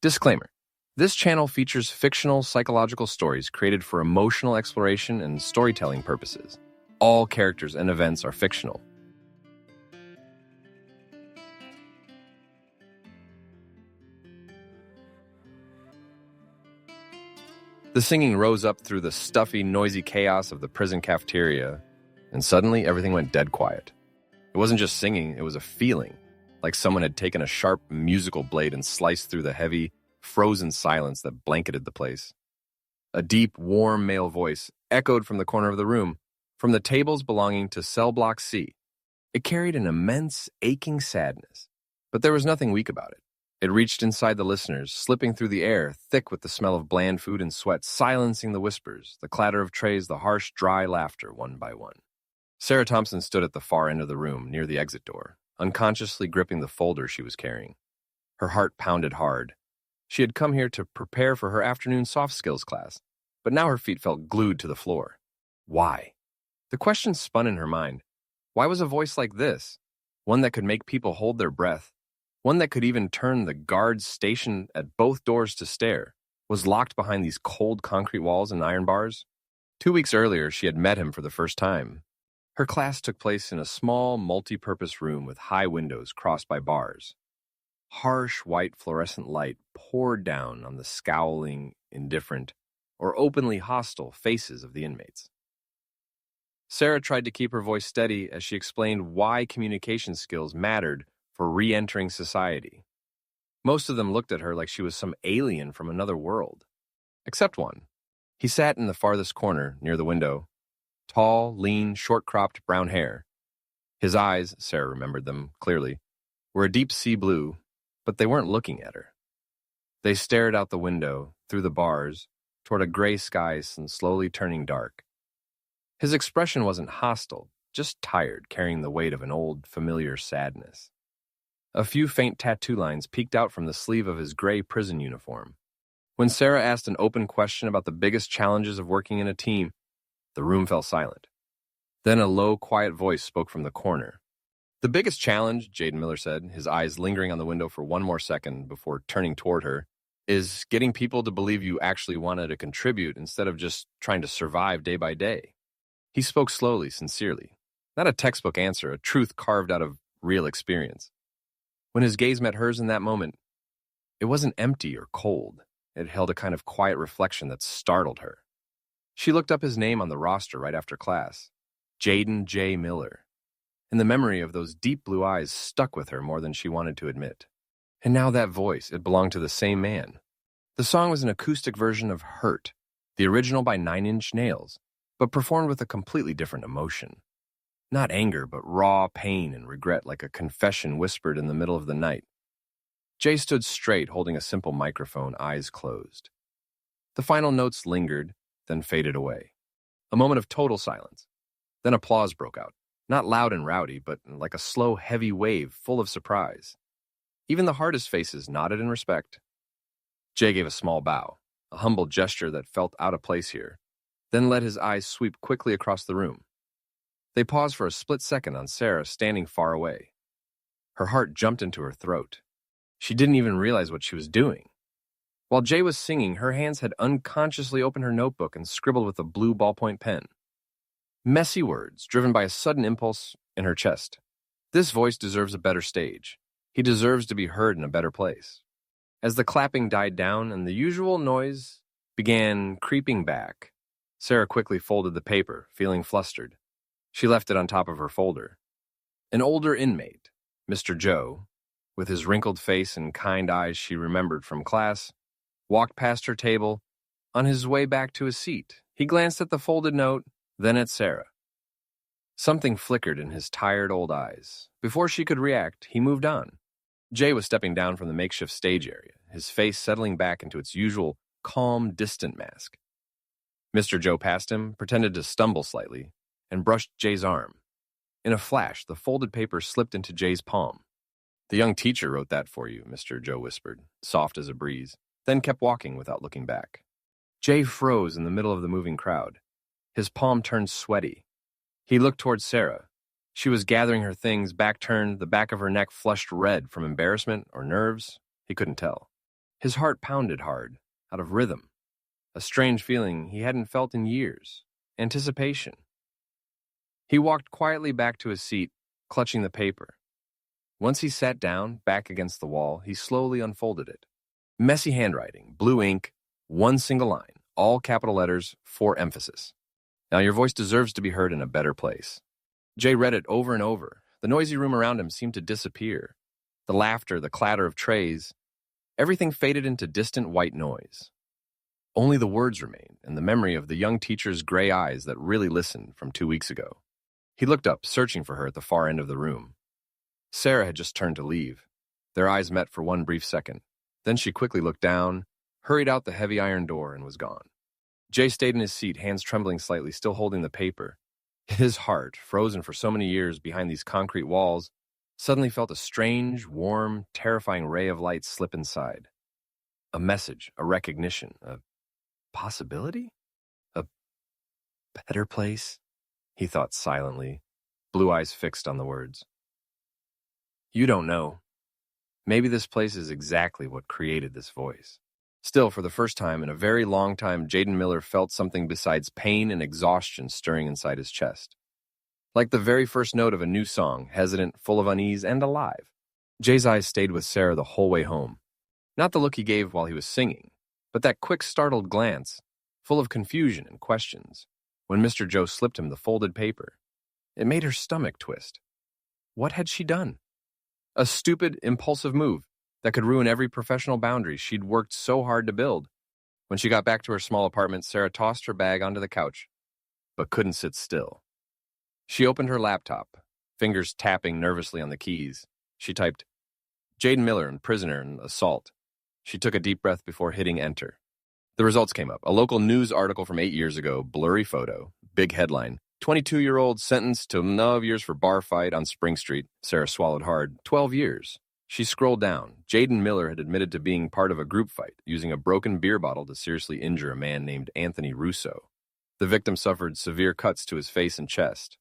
Disclaimer. This channel features fictional psychological stories created for emotional exploration and storytelling purposes. All characters and events are fictional. The singing rose up through the stuffy, noisy chaos of the prison cafeteria, and suddenly everything went dead quiet. It wasn't just singing, it was a feeling, like someone had taken a sharp musical blade and sliced through the heavy, frozen silence that blanketed the place. A deep, warm male voice echoed from the corner of the room, from the tables belonging to Cell Block C. It carried an immense, aching sadness, but there was nothing weak about it. It reached inside the listeners, slipping through the air, thick with the smell of bland food and sweat, silencing the whispers, the clatter of trays, the harsh, dry laughter, one by one. Sarah Thompson stood at the far end of the room, near the exit door, unconsciously gripping the folder she was carrying. Her heart pounded hard. She had come here to prepare for her afternoon soft skills class, but now her feet felt glued to the floor. Why? The question spun in her mind. Why was a voice like this, one that could make people hold their breath, one that could even turn the guards stationed at both doors to stare, was locked behind these cold concrete walls and iron bars? 2 weeks earlier, she had met him for the first time. Her class took place in a small, multi-purpose room with high windows crossed by bars. Harsh white fluorescent light poured down on the scowling, indifferent, or openly hostile faces of the inmates. Sarah tried to keep her voice steady as she explained why communication skills mattered for re-entering society. Most of them looked at her like she was some alien from another world. Except one. He sat in the farthest corner, near the window. Tall, lean, short-cropped brown hair. His eyes, Sarah remembered them clearly, were a deep sea blue, but they weren't looking at her. They stared out the window, through the bars, toward a gray sky slowly turning dark. His expression wasn't hostile, just tired, carrying the weight of an old, familiar sadness. A few faint tattoo lines peeked out from the sleeve of his gray prison uniform. When Sarah asked an open question about the biggest challenges of working in a team, the room fell silent. Then a low, quiet voice spoke from the corner. The biggest challenge, Jaden Miller said, his eyes lingering on the window for one more second before turning toward her, is getting people to believe you actually wanted to contribute instead of just trying to survive day by day. He spoke slowly, sincerely. Not a textbook answer, a truth carved out of real experience. When his gaze met hers in that moment, it wasn't empty or cold. It held a kind of quiet reflection that startled her. She looked up his name on the roster right after class. Jaden J. Miller. And the memory of those deep blue eyes stuck with her more than she wanted to admit. And now that voice, it belonged to the same man. The song was an acoustic version of Hurt, the original by 9 Inch Nails, but performed with a completely different emotion. Not anger, but raw pain and regret, like a confession whispered in the middle of the night. Jay stood straight, holding a simple microphone, eyes closed. The final notes lingered, then faded away. A moment of total silence. Then applause broke out. Not loud and rowdy, but like a slow, heavy wave full of surprise. Even the hardest faces nodded in respect. Jay gave a small bow, a humble gesture that felt out of place here, then let his eyes sweep quickly across the room. They paused for a split second on Sarah standing far away. Her heart jumped into her throat. She didn't even realize what she was doing. While Jay was singing, her hands had unconsciously opened her notebook and scribbled with a blue ballpoint pen. Messy words, driven by a sudden impulse in her chest. This voice deserves a better stage. He deserves to be heard in a better place. As the clapping died down and the usual noise began creeping back, Sarah quickly folded the paper, feeling flustered. She left it on top of her folder. An older inmate, Mr. Joe, with his wrinkled face and kind eyes she remembered from class, walked past her table. On his way back to his seat, he glanced at the folded note, then at Sarah. Something flickered in his tired old eyes. Before she could react, he moved on. Jay was stepping down from the makeshift stage area, his face settling back into its usual calm, distant mask. Mr. Joe passed him, pretended to stumble slightly, and brushed Jay's arm. In a flash, the folded paper slipped into Jay's palm. "The young teacher wrote that for you," Mr. Joe whispered, soft as a breeze, then kept walking without looking back. Jay froze in the middle of the moving crowd. His palm turned sweaty. He looked towards Sarah. She was gathering her things, back turned, the back of her neck flushed red from embarrassment or nerves. He couldn't tell. His heart pounded hard, out of rhythm, a strange feeling he hadn't felt in years. Anticipation. He walked quietly back to his seat, clutching the paper. Once he sat down, back against the wall, he slowly unfolded it. Messy handwriting, blue ink, one single line, all capital letters for emphasis. Now your voice deserves to be heard in a better place. Jay read it over and over. The noisy room around him seemed to disappear. The laughter, the clatter of trays, everything faded into distant white noise. Only the words remained, and the memory of the young teacher's gray eyes that really listened from 2 weeks ago. He looked up, searching for her at the far end of the room. Sarah had just turned to leave. Their eyes met for one brief second. Then she quickly looked down, hurried out the heavy iron door, and was gone. Jay stayed in his seat, hands trembling slightly, still holding the paper. His heart, frozen for so many years behind these concrete walls, suddenly felt a strange, warm, terrifying ray of light slip inside. A message, a recognition, a possibility? A better place? He thought silently, blue eyes fixed on the words. You don't know. Maybe this place is exactly what created this voice. Still, for the first time in a very long time, Jaden Miller felt something besides pain and exhaustion stirring inside his chest. Like the very first note of a new song, hesitant, full of unease, and alive. Jay's eyes stayed with Sarah the whole way home. Not the look he gave while he was singing, but that quick, startled glance, full of confusion and questions, when Mr. Joe slipped him the folded paper. It made her stomach twist. What had she done? A stupid, impulsive move that could ruin every professional boundary she'd worked so hard to build. When she got back to her small apartment, Sarah tossed her bag onto the couch, but couldn't sit still. She opened her laptop, fingers tapping nervously on the keys. She typed, Jaden Miller, prisoner in assault. She took a deep breath before hitting enter. The results came up. A local news article from 8 years ago, blurry photo, big headline. 22-year-old sentenced to 12 years for bar fight on Spring Street. Sarah swallowed hard. 12 years. She scrolled down. Jaden Miller had admitted to being part of a group fight, using a broken beer bottle to seriously injure a man named Anthony Russo. The victim suffered severe cuts to his face and chest.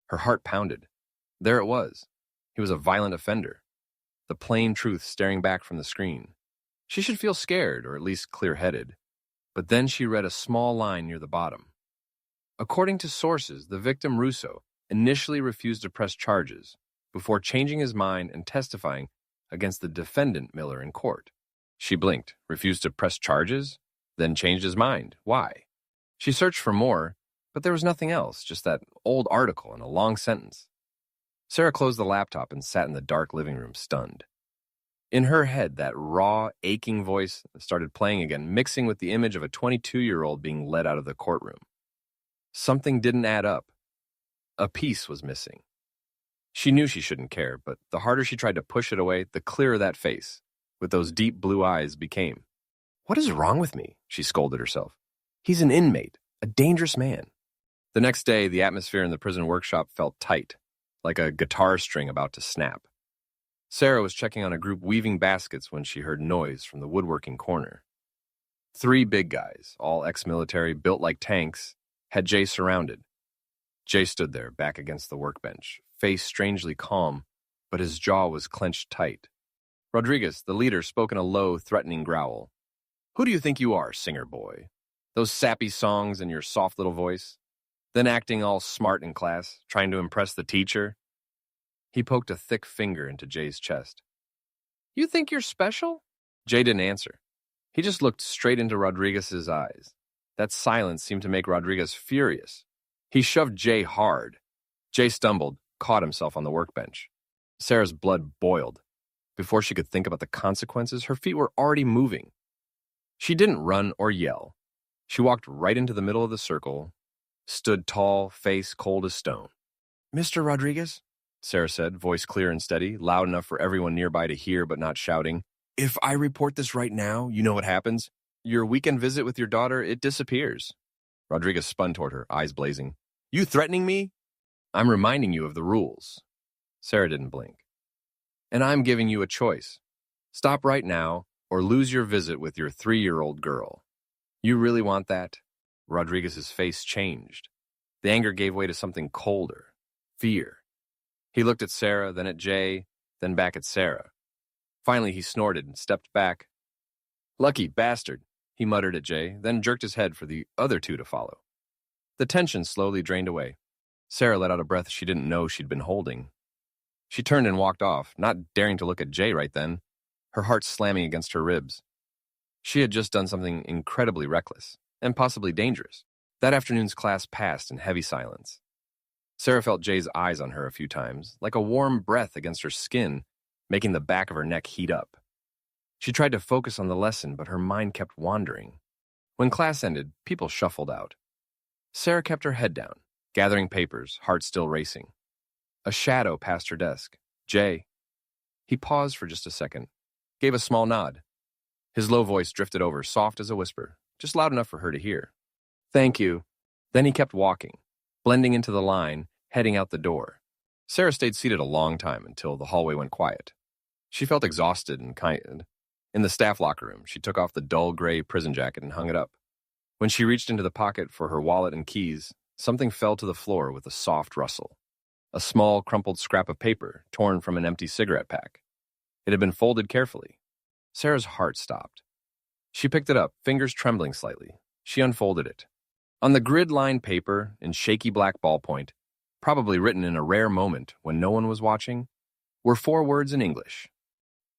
Her heart pounded. There it was. He was a violent offender. The plain truth staring back from the screen. She should feel scared, or at least clear-headed. But then she read a small line near the bottom. According to sources, the victim, Russo, initially refused to press charges before changing his mind and testifying against the defendant, Miller, in court. She blinked, refused to press charges, then changed his mind. Why? She searched for more, but there was nothing else, just that old article and a long sentence. Sarah closed the laptop and sat in the dark living room, stunned. In her head, that raw, aching voice started playing again, mixing with the image of a 22-year-old being led out of the courtroom. Something didn't add up. A piece was missing. She knew she shouldn't care, but the harder she tried to push it away, the clearer that face, with those deep blue eyes, became. What is wrong with me? She scolded herself. He's an inmate, a dangerous man. The next day, the atmosphere in the prison workshop felt tight, like a guitar string about to snap. Sarah was checking on a group weaving baskets when she heard noise from the woodworking corner. 3 big guys, all ex-military, built like tanks, had Jay surrounded. Jay stood there, back against the workbench, face strangely calm, but his jaw was clenched tight. Rodriguez, the leader, spoke in a low, threatening growl. Who do you think you are, singer boy? Those sappy songs and your soft little voice? Then acting all smart in class, trying to impress the teacher? He poked a thick finger into Jay's chest. You think you're special? Jay didn't answer. He just looked straight into Rodriguez's eyes. That silence seemed to make Rodriguez furious. He shoved Jay hard. Jay stumbled, caught himself on the workbench. Sarah's blood boiled. Before she could think about the consequences, her feet were already moving. She didn't run or yell. She walked right into the middle of the circle, stood tall, face cold as stone. Mr. Rodriguez, Sarah said, voice clear and steady, loud enough for everyone nearby to hear but not shouting. If I report this right now, you know what happens? Your weekend visit with your daughter, it disappears. Rodriguez spun toward her, eyes blazing. You threatening me? I'm reminding you of the rules. Sarah didn't blink. And I'm giving you a choice. Stop right now or lose your visit with your 3-year-old girl. You really want that? Rodriguez's face changed. The anger gave way to something colder. Fear. He looked at Sarah, then at Jay, then back at Sarah. Finally, he snorted and stepped back. Lucky bastard, he muttered at Jay, then jerked his head for the other two to follow. The tension slowly drained away. Sarah let out a breath she didn't know she'd been holding. She turned and walked off, not daring to look at Jay right then, her heart slamming against her ribs. She had just done something incredibly reckless, and possibly dangerous. That afternoon's class passed in heavy silence. Sarah felt Jay's eyes on her a few times, like a warm breath against her skin, making the back of her neck heat up. She tried to focus on the lesson, but her mind kept wandering. When class ended, people shuffled out. Sarah kept her head down, gathering papers, heart still racing. A shadow passed her desk. Jay. He paused for just a second, gave a small nod. His low voice drifted over, soft as a whisper, just loud enough for her to hear. Thank you. Then he kept walking, blending into the line, heading out the door. Sarah stayed seated a long time until the hallway went quiet. She felt exhausted and tired. In the staff locker room, she took off the dull gray prison jacket and hung it up. When she reached into the pocket for her wallet and keys, something fell to the floor with a soft rustle. A small, crumpled scrap of paper, torn from an empty cigarette pack. It had been folded carefully. Sarah's heart stopped. She picked it up, fingers trembling slightly. She unfolded it. On the grid-lined paper, in shaky black ballpoint, probably written in a rare moment when no one was watching, were 4 words in English.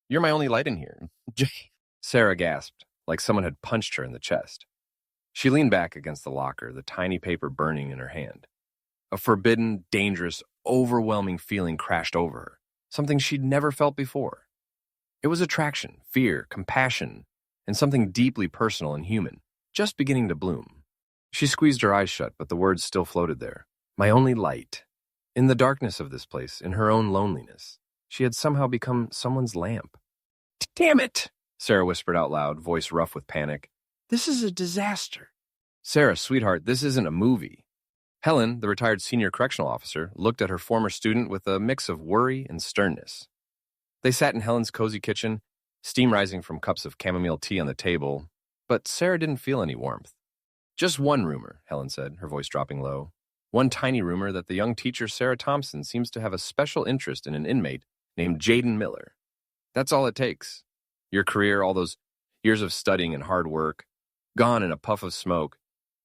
You're my only light in here, Jay. Sarah gasped, like someone had punched her in the chest. She leaned back against the locker, the tiny paper burning in her hand. A forbidden, dangerous, overwhelming feeling crashed over her, something she'd never felt before. It was attraction, fear, compassion, and something deeply personal and human, just beginning to bloom. She squeezed her eyes shut, but the words still floated there. My only light. In the darkness of this place, in her own loneliness, she had somehow become someone's lamp. Damn it! Sarah whispered out loud, voice rough with panic. This is a disaster. Sarah, sweetheart, this isn't a movie. Helen, the retired senior correctional officer, looked at her former student with a mix of worry and sternness. They sat in Helen's cozy kitchen, steam rising from cups of chamomile tea on the table, but Sarah didn't feel any warmth. Just one rumor, Helen said, her voice dropping low. One tiny rumor that the young teacher Sarah Thompson seems to have a special interest in an inmate named Jaden Miller. That's all it takes. Your career, all those years of studying and hard work, gone in a puff of smoke.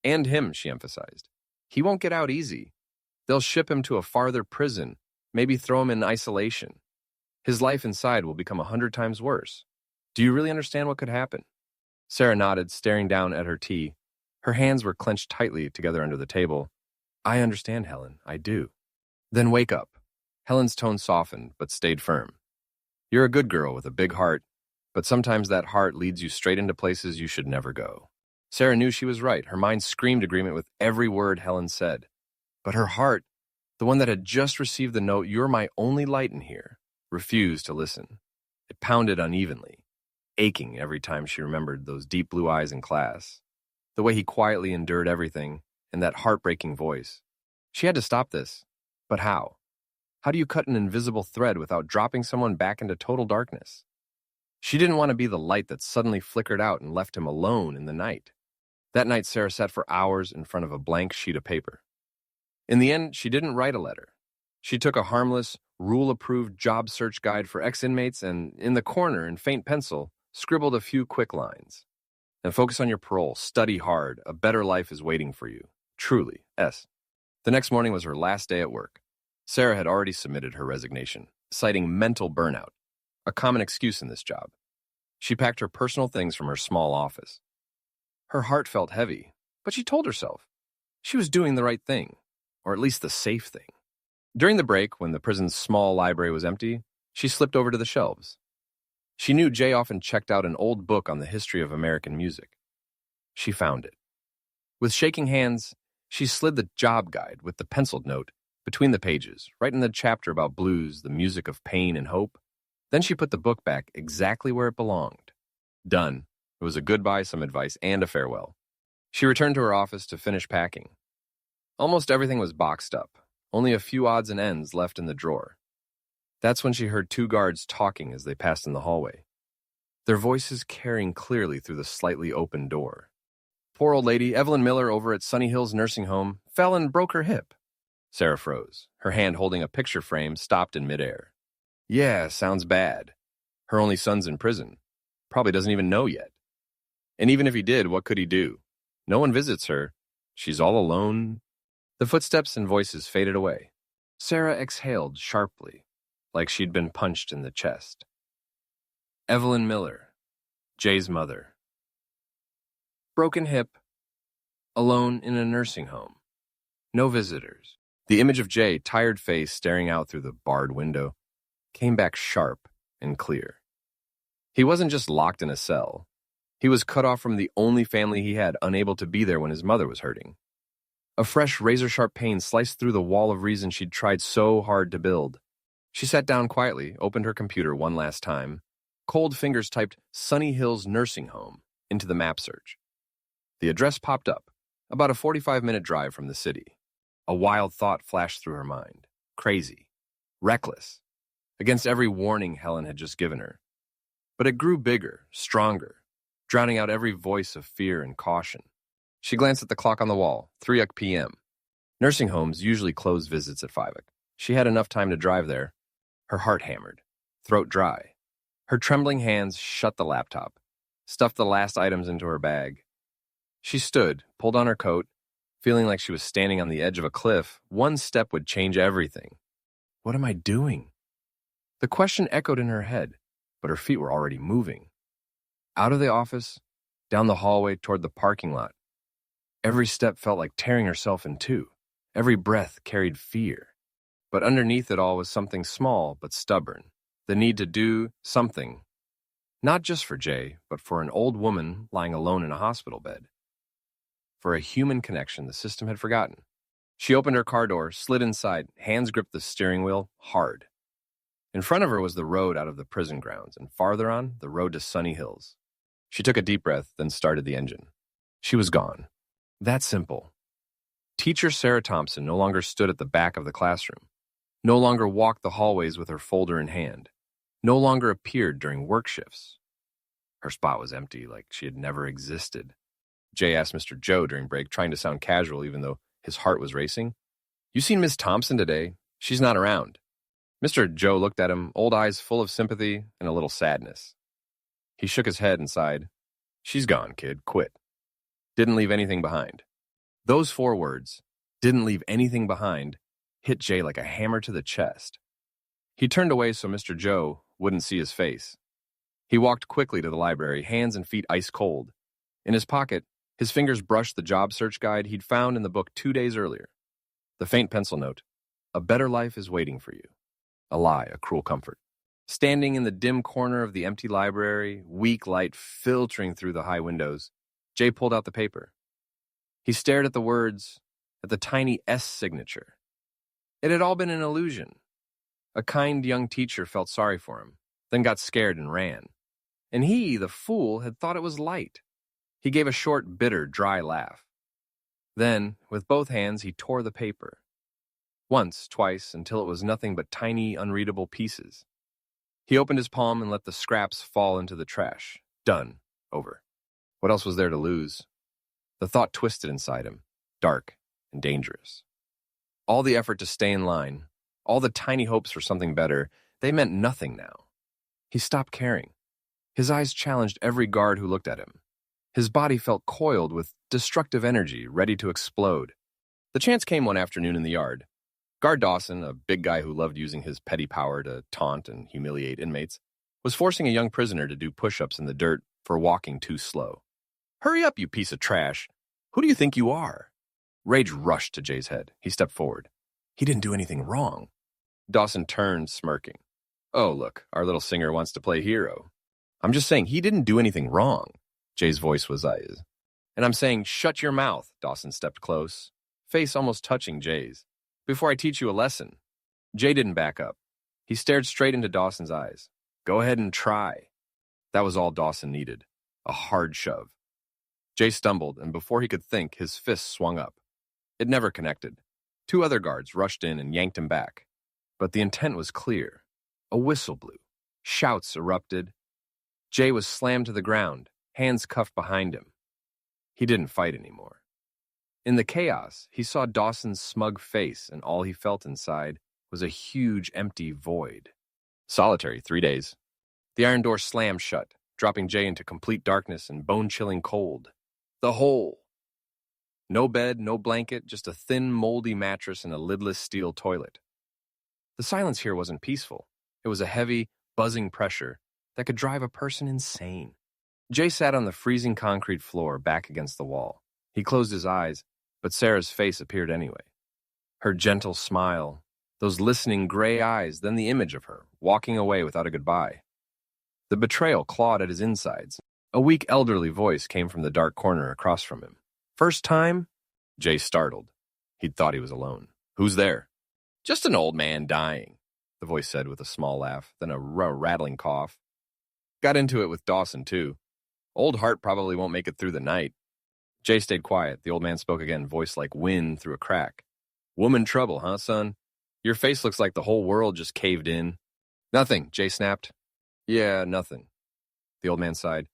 And him, she emphasized. He won't get out easy. They'll ship him to a farther prison, maybe throw him in isolation. His life inside will become 100 times worse. Do you really understand what could happen? Sarah nodded, staring down at her tea. Her hands were clenched tightly together under the table. I understand, Helen. I do. Then wake up. Helen's tone softened, but stayed firm. You're a good girl with a big heart, but sometimes that heart leads you straight into places you should never go. Sarah knew she was right. Her mind screamed agreement with every word Helen said. But her heart, the one that had just received the note, you're my only light in here, refused to listen. It pounded unevenly, aching every time she remembered those deep blue eyes in class, the way he quietly endured everything, and that heartbreaking voice. She had to stop this. But how? How do you cut an invisible thread without dropping someone back into total darkness? She didn't want to be the light that suddenly flickered out and left him alone in the night. That night, Sarah sat for hours in front of a blank sheet of paper. In the end, she didn't write a letter. She took a harmless, rule-approved job search guide for ex-inmates and, in the corner, in faint pencil, scribbled a few quick lines. And focus on your parole, study hard, a better life is waiting for you. Truly, S. The next morning was her last day at work. Sarah had already submitted her resignation, citing mental burnout, a common excuse in this job. She packed her personal things from her small office. Her heart felt heavy, but she told herself she was doing the right thing, or at least the safe thing. During the break, when the prison's small library was empty, she slipped over to the shelves. She knew Jay often checked out an old book on the history of American music. She found it. With shaking hands, she slid the job guide with the penciled note between the pages, right in the chapter about blues, the music of pain and hope. Then she put the book back exactly where it belonged. Done. It was a goodbye, some advice, and a farewell. She returned to her office to finish packing. Almost everything was boxed up, only a few odds and ends left in the drawer. That's when she heard 2 guards talking as they passed in the hallway, their voices carrying clearly through the slightly open door. Poor old lady, Evelyn Miller over at Sunny Hills Nursing Home, fell and broke her hip. Sarah froze. Her hand holding a picture frame stopped in midair. Yeah, sounds bad. Her only son's in prison. Probably doesn't even know yet. And even if he did, what could he do? No one visits her. She's all alone. The footsteps and voices faded away. Sarah exhaled sharply, like she'd been punched in the chest. Evelyn Miller, Jay's mother. Broken hip, alone in a nursing home. No visitors. The image of Jay, tired face staring out through the barred window, came back sharp and clear. He wasn't just locked in a cell. He was cut off from the only family he had, unable to be there when his mother was hurting. A fresh, razor-sharp pain sliced through the wall of reason she'd tried so hard to build. She sat down quietly, opened her computer one last time. Cold fingers typed Sunny Hills Nursing Home into the map search. The address popped up, about a 45-minute drive from the city. A wild thought flashed through her mind. Crazy. Reckless. Against every warning Helen had just given her. But it grew bigger, stronger, drowning out every voice of fear and caution. She glanced at the clock on the wall, 3 p.m. Nursing homes usually close visits at 5. She had enough time to drive there. Her heart hammered, throat dry. Her trembling hands shut the laptop, stuffed the last items into her bag. She stood, pulled on her coat, feeling like she was standing on the edge of a cliff. One step would change everything. What am I doing? The question echoed in her head, but her feet were already moving. Out of the office, down the hallway toward the parking lot. Every step felt like tearing herself in two. Every breath carried fear. But underneath it all was something small but stubborn. The need to do something. Not just for Jay, but for an old woman lying alone in a hospital bed. For a human connection the system had forgotten. She opened her car door, slid inside, hands gripped the steering wheel hard. In front of her was the road out of the prison grounds, and farther on, the road to Sunny Hills. She took a deep breath, then started the engine. She was gone. That simple. Teacher Sarah Thompson no longer stood at the back of the classroom, no longer walked the hallways with her folder in hand, no longer appeared during work shifts. Her spot was empty, like she had never existed. Jay asked Mr. Joe during break, trying to sound casual even though his heart was racing. "You seen Miss Thompson today? She's not around." Mr. Joe looked at him, old eyes full of sympathy and a little sadness. He shook his head and sighed. "She's gone, kid. Quit. Didn't leave anything behind." Those 4 words, "didn't leave anything behind," hit Jay like a hammer to the chest. He turned away so Mr. Joe wouldn't see his face. He walked quickly to the library, hands and feet ice cold. In his pocket, his fingers brushed the job search guide he'd found in the book 2 days earlier. The faint pencil note, "A better life is waiting for you." A lie, a cruel comfort. Standing in the dim corner of the empty library, weak light filtering through the high windows, Jay pulled out the paper. He stared at the words, at the tiny S signature. It had all been an illusion. A kind young teacher felt sorry for him, then got scared and ran. And he, the fool, had thought it was light. He gave a short, bitter, dry laugh. Then, with both hands, he tore the paper. Once, twice, until it was nothing but tiny, unreadable pieces. He opened his palm and let the scraps fall into the trash. Done. Over. What else was there to lose? The thought twisted inside him, dark and dangerous. All the effort to stay in line, all the tiny hopes for something better, they meant nothing now. He stopped caring. His eyes challenged every guard who looked at him. His body felt coiled with destructive energy, ready to explode. The chance came one afternoon in the yard. Guard Dawson, a big guy who loved using his petty power to taunt and humiliate inmates, was forcing a young prisoner to do push-ups in the dirt for walking too slow. "Hurry up, you piece of trash! Who do you think you are?" Rage rushed to Jay's head. He stepped forward. He didn't do anything wrong. Dawson turned, smirking. "Oh, look, our little singer wants to play hero." "I'm just saying he didn't do anything wrong." Jay's voice was eyes. "And I'm saying shut your mouth." Dawson stepped close, face almost touching Jay's. "Before I teach you a lesson." Jay didn't back up. He stared straight into Dawson's eyes. "Go ahead and try." That was all Dawson needed. A hard shove. Jay stumbled, and before he could think, his fist swung up. It never connected. 2 other guards rushed in and yanked him back. But the intent was clear. A whistle blew. Shouts erupted. Jay was slammed to the ground, hands cuffed behind him. He didn't fight anymore. In the chaos, he saw Dawson's smug face, and all he felt inside was a huge, empty void. Solitary, 3 days. The iron door slammed shut. dropping Jay into complete darkness and bone-chilling cold. The hole. No bed, no blanket, just a thin, moldy mattress and a lidless steel toilet. The silence here wasn't peaceful. It was a heavy, buzzing pressure that could drive a person insane. Jay sat on the freezing concrete floor, back against the wall. He closed his eyes, but Sarah's face appeared anyway. Her gentle smile, those listening gray eyes, then the image of her, walking away without a goodbye. The betrayal clawed at his insides. A weak, elderly voice came from the dark corner across from him. First time? Jay startled. He'd thought he was alone. Who's there? Just an old man dying, the voice said with a small laugh, then a rattling cough. Got into it with Dawson, too. Old Hart probably won't make it through the night. Jay stayed quiet. The old man spoke again, voice like wind through a crack. Woman trouble, huh, son? Your face looks like the whole world just caved in. Nothing, Jay snapped. Yeah, nothing. The old man sighed.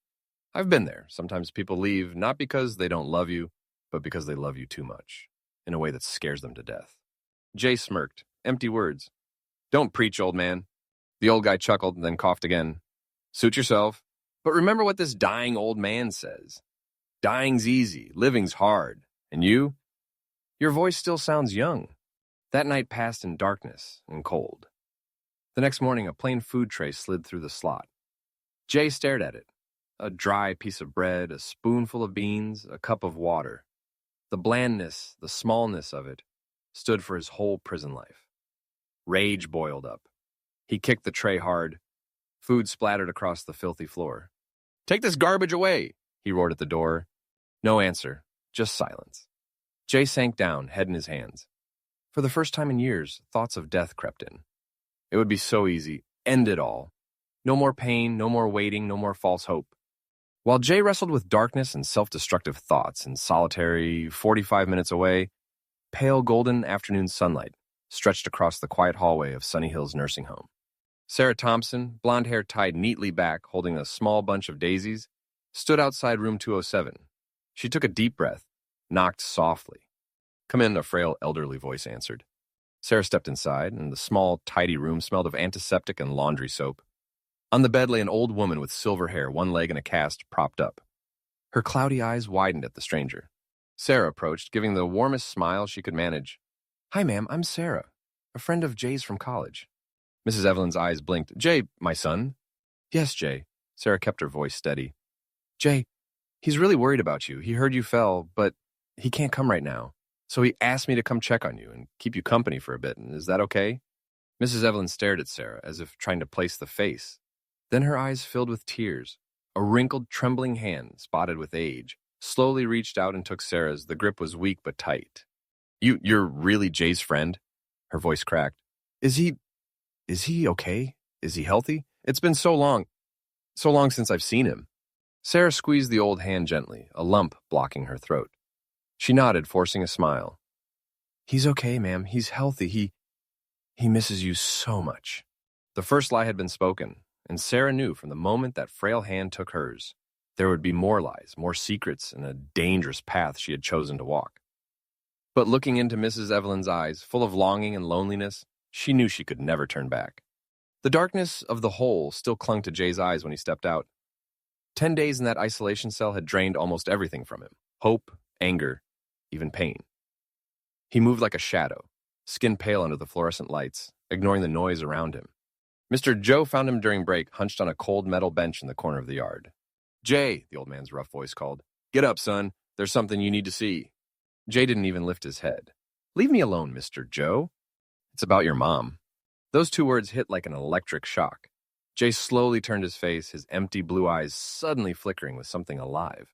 I've been there. Sometimes people leave not because they don't love you, but because they love you too much, in a way that scares them to death. Jay smirked. Empty words. Don't preach, old man. The old guy chuckled and then coughed again. Suit yourself. But remember what this dying old man says. Dying's easy, living's hard. And you? Your voice still sounds young. That night passed in darkness and cold. The next morning, a plain food tray slid through the slot. Jay stared at it. A dry piece of bread, a spoonful of beans, a cup of water. The blandness, the smallness of it, stood for his whole prison life. Rage boiled up. He kicked the tray hard. Food splattered across the filthy floor. Take this garbage away, he roared at the door. No answer, just silence. Jay sank down, head in his hands. For the first time in years, thoughts of death crept in. It would be so easy. End it all. No more pain, no more waiting, no more false hope. While Jay wrestled with darkness and self-destructive thoughts in solitary, 45 minutes away, pale golden afternoon sunlight stretched across the quiet hallway of Sunny Hills Nursing Home. Sarah Thompson, blonde hair tied neatly back, holding a small bunch of daisies, stood outside room 207. She took a deep breath, knocked softly. Come in, a frail, elderly voice answered. Sarah stepped inside, and the small, tidy room smelled of antiseptic and laundry soap. On the bed lay an old woman with silver hair, one leg in a cast, propped up. Her cloudy eyes widened at the stranger. Sarah approached, giving the warmest smile she could manage. Hi, ma'am, I'm Sarah, a friend of Jay's from college. Mrs. Evelyn's eyes blinked. Jay, my son? Yes, Jay. Sarah kept her voice steady. Jay, he's really worried about you. He heard you fell, but he can't come right now. So he asked me to come check on you and keep you company for a bit. Is that okay? Mrs. Evelyn stared at Sarah as if trying to place the face. Then her eyes filled with tears. A wrinkled, trembling hand, spotted with age, slowly reached out and took Sarah's. The grip was weak but tight. You're really Jay's friend? Her voice cracked. Is he okay? Is he healthy? It's been so long since I've seen him. Sarah squeezed the old hand gently, a lump blocking her throat. She nodded, forcing a smile. He's okay, ma'am. He's healthy. He misses you so much. The first lie had been spoken, and Sarah knew from the moment that frail hand took hers, there would be more lies, more secrets, and a dangerous path she had chosen to walk. But looking into Mrs. Evelyn's eyes, full of longing and loneliness, she knew she could never turn back. The darkness of the hole still clung to Jay's eyes when he stepped out. 10 days in that isolation cell had drained almost everything from him. Hope, anger, even pain. He moved like a shadow, skin pale under the fluorescent lights, ignoring the noise around him. Mr. Joe found him during break, hunched on a cold metal bench in the corner of the yard. Jay, the old man's rough voice called. Get up, son. There's something you need to see. Jay didn't even lift his head. Leave me alone, Mr. Joe. It's about your mom. Those two words hit like an electric shock. Jay slowly turned his face, his empty blue eyes suddenly flickering with something alive.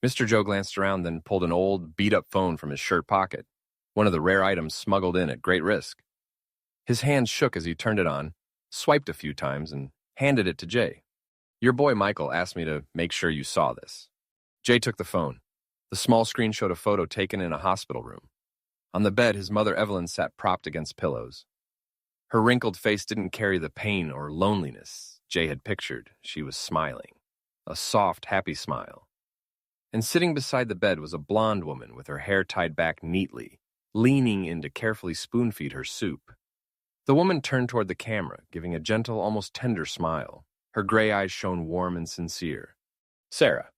Mr. Joe glanced around, then pulled an old, beat-up phone from his shirt pocket, one of the rare items smuggled in at great risk. His hand shook as he turned it on, swiped a few times, and handed it to Jay. Your boy Michael asked me to make sure you saw this. Jay took the phone. The small screen showed a photo taken in a hospital room. On the bed, his mother Evelyn sat propped against pillows. Her wrinkled face didn't carry the pain or loneliness Jay had pictured. She was smiling, a soft, happy smile. And sitting beside the bed was a blonde woman with her hair tied back neatly, leaning in to carefully spoon-feed her soup. The woman turned toward the camera, giving a gentle, almost tender smile. Her gray eyes shone warm and sincere. "Sarah."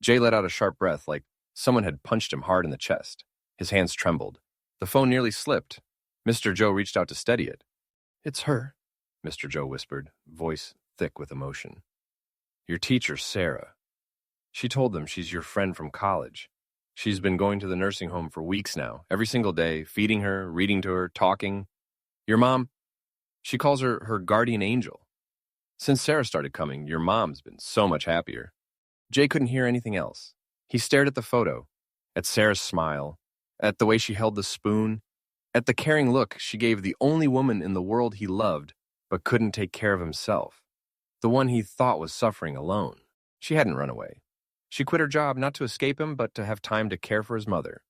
Jay let out a sharp breath like someone had punched him hard in the chest. His hands trembled. The phone nearly slipped. Mr. Joe reached out to steady it. "It's her," Mr. Joe whispered, voice thick with emotion. "Your teacher, Sarah. She told them she's your friend from college. She's been going to the nursing home for weeks now, every single day, feeding her, reading to her, talking. Your mom, she calls her guardian angel. Since Sarah started coming, your mom's been so much happier." Jay couldn't hear anything else. He stared at the photo, at Sarah's smile, at the way she held the spoon, at the caring look she gave the only woman in the world he loved but couldn't take care of himself, the one he thought was suffering alone. She hadn't run away. She quit her job not to escape him, but to have time to care for his mother.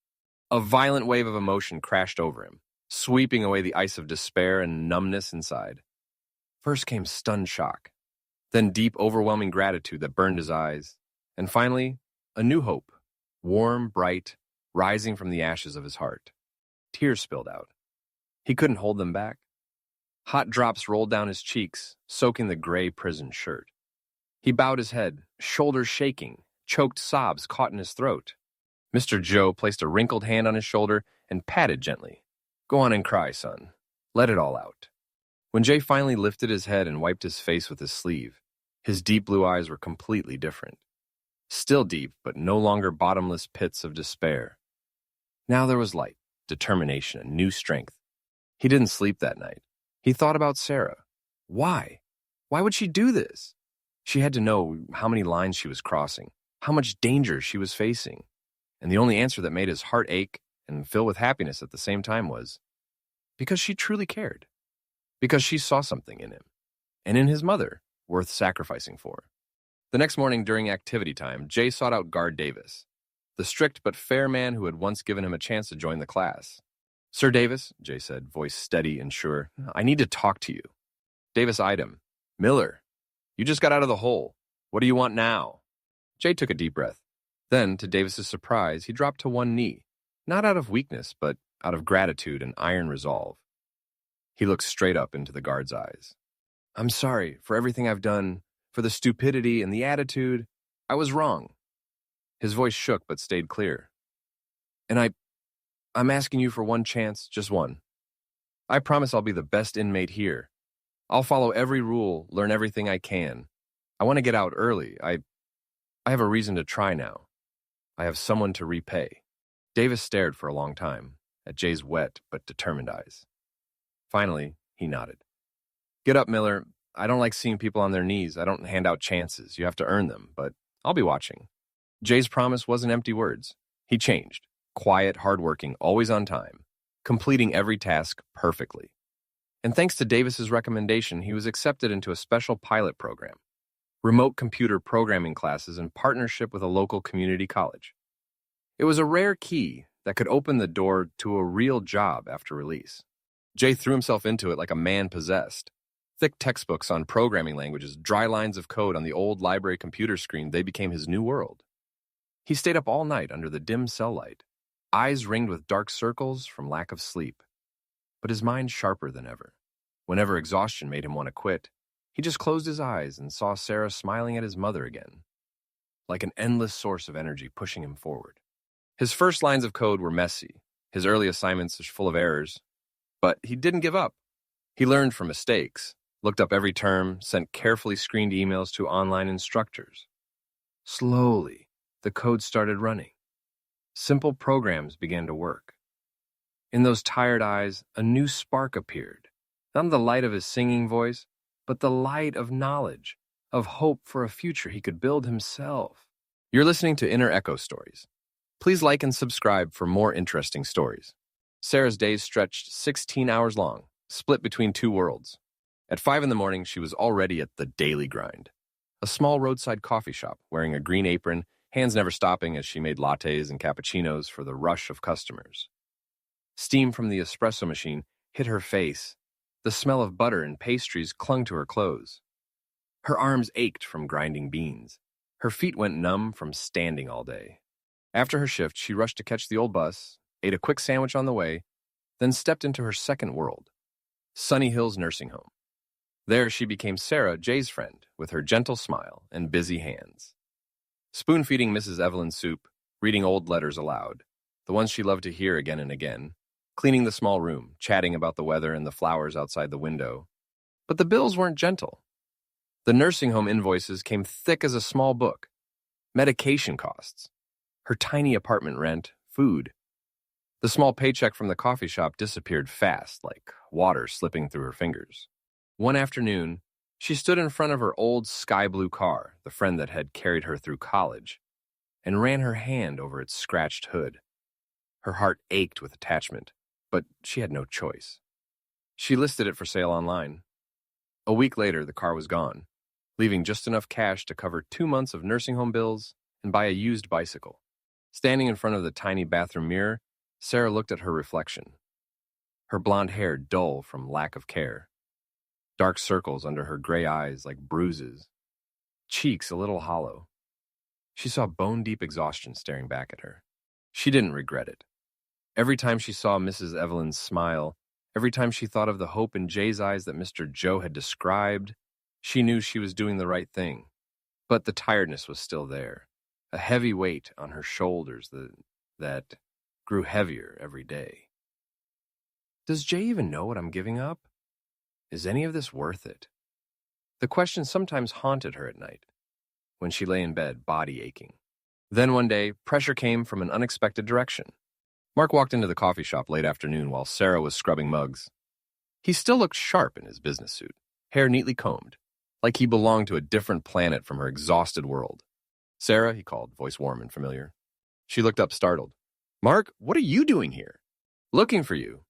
A violent wave of emotion crashed over him, sweeping away the ice of despair and numbness inside. First came stunned shock, then deep, overwhelming gratitude that burned his eyes, and finally, a new hope, warm, bright, rising from the ashes of his heart. Tears spilled out. He couldn't hold them back. Hot drops rolled down his cheeks, soaking the gray prison shirt. He bowed his head, shoulders shaking, choked sobs caught in his throat. Mr. Joe placed a wrinkled hand on his shoulder and patted gently. "Go on and cry, son. Let it all out." When Jay finally lifted his head and wiped his face with his sleeve, his deep blue eyes were completely different. Still deep, but no longer bottomless pits of despair. Now there was light, determination, and new strength. He didn't sleep that night. He thought about Sarah. Why? Why would she do this? She had to know how many lines she was crossing, how much danger she was facing. And the only answer that made his heart ache and fill with happiness at the same time was, because she truly cared. Because she saw something in him, and in his mother, worth sacrificing for. The next morning during activity time, Jay sought out Guard Davis, the strict but fair man who had once given him a chance to join the class. "Sir Davis," Jay said, voice steady and sure, "I need to talk to you." Davis eyed him. "Miller, you just got out of the hole. What do you want now?" Jay took a deep breath. Then, to Davis's surprise, he dropped to one knee, not out of weakness, but out of gratitude and iron resolve. He looked straight up into the guard's eyes. "I'm sorry for everything I've done, for the stupidity and the attitude. I was wrong." His voice shook but stayed clear. "And I'm asking you for one chance, just one. I promise I'll be the best inmate here. I'll follow every rule, learn everything I can. I want to get out early. I have a reason to try now. I have someone to repay." Davis stared for a long time at Jay's wet but determined eyes. Finally, he nodded. "Get up, Miller. I don't like seeing people on their knees. I don't hand out chances. You have to earn them, but I'll be watching." Jay's promise wasn't empty words. He changed. Quiet, hardworking, always on time, completing every task perfectly. And thanks to Davis's recommendation, he was accepted into a special pilot program, remote computer programming classes in partnership with a local community college. It was a rare key that could open the door to a real job after release. Jay threw himself into it like a man possessed. Thick textbooks on programming languages, dry lines of code on the old library computer screen, they became his new world. He stayed up all night under the dim cell light, eyes ringed with dark circles from lack of sleep, but his mind sharper than ever. Whenever exhaustion made him want to quit, he just closed his eyes and saw Sarah smiling at his mother again, like an endless source of energy pushing him forward. His first lines of code were messy, his early assignments full of errors, but he didn't give up. He learned from mistakes, looked up every term, sent carefully screened emails to online instructors. Slowly, the code started running. Simple programs began to work. In those tired eyes, a new spark appeared. Not the light of his singing voice, but the light of knowledge, of hope for a future he could build himself. You're listening to Inner Echo Stories. Please like and subscribe for more interesting stories. Sarah's days stretched 16 hours long, split between two worlds. At 5 in the morning, she was already at the daily grind. A small roadside coffee shop, wearing a green apron, hands never stopping as she made lattes and cappuccinos for the rush of customers. Steam from the espresso machine hit her face. The smell of butter and pastries clung to her clothes. Her arms ached from grinding beans. Her feet went numb from standing all day. After her shift, she rushed to catch the old bus, ate a quick sandwich on the way, then stepped into her second world, Sunny Hills Nursing Home. There she became Sarah, Jay's friend, with her gentle smile and busy hands. Spoon-feeding Mrs. Evelyn's soup, reading old letters aloud, the ones she loved to hear again and again, cleaning the small room, chatting about the weather and the flowers outside the window. But the bills weren't gentle. The nursing home invoices came thick as a small book. Medication costs, her tiny apartment rent, food. The small paycheck from the coffee shop disappeared fast, like water slipping through her fingers. One afternoon, she stood in front of her old sky-blue car, the friend that had carried her through college, and ran her hand over its scratched hood. Her heart ached with attachment, but she had no choice. She listed it for sale online. A week later, the car was gone, leaving just enough cash to cover 2 months of nursing home bills and buy a used bicycle. Standing in front of the tiny bathroom mirror, Sarah looked at her reflection. Her blonde hair dull from lack of care. Dark circles under her gray eyes like bruises. Cheeks a little hollow. She saw bone-deep exhaustion staring back at her. She didn't regret it. Every time she saw Mrs. Evelyn's smile, every time she thought of the hope in Jay's eyes that Mr. Joe had described, she knew she was doing the right thing. But the tiredness was still there, a heavy weight on her shoulders that grew heavier every day. Does Jay even know what I'm giving up? Is any of this worth it? The question sometimes haunted her at night, when she lay in bed, body aching. Then one day, pressure came from an unexpected direction. Mark walked into the coffee shop late afternoon while Sarah was scrubbing mugs. He still looked sharp in his business suit, hair neatly combed, like he belonged to a different planet from her exhausted world. "Sarah," he called, voice warm and familiar. She looked up, startled. "Mark, what are you doing here?" "Looking for you."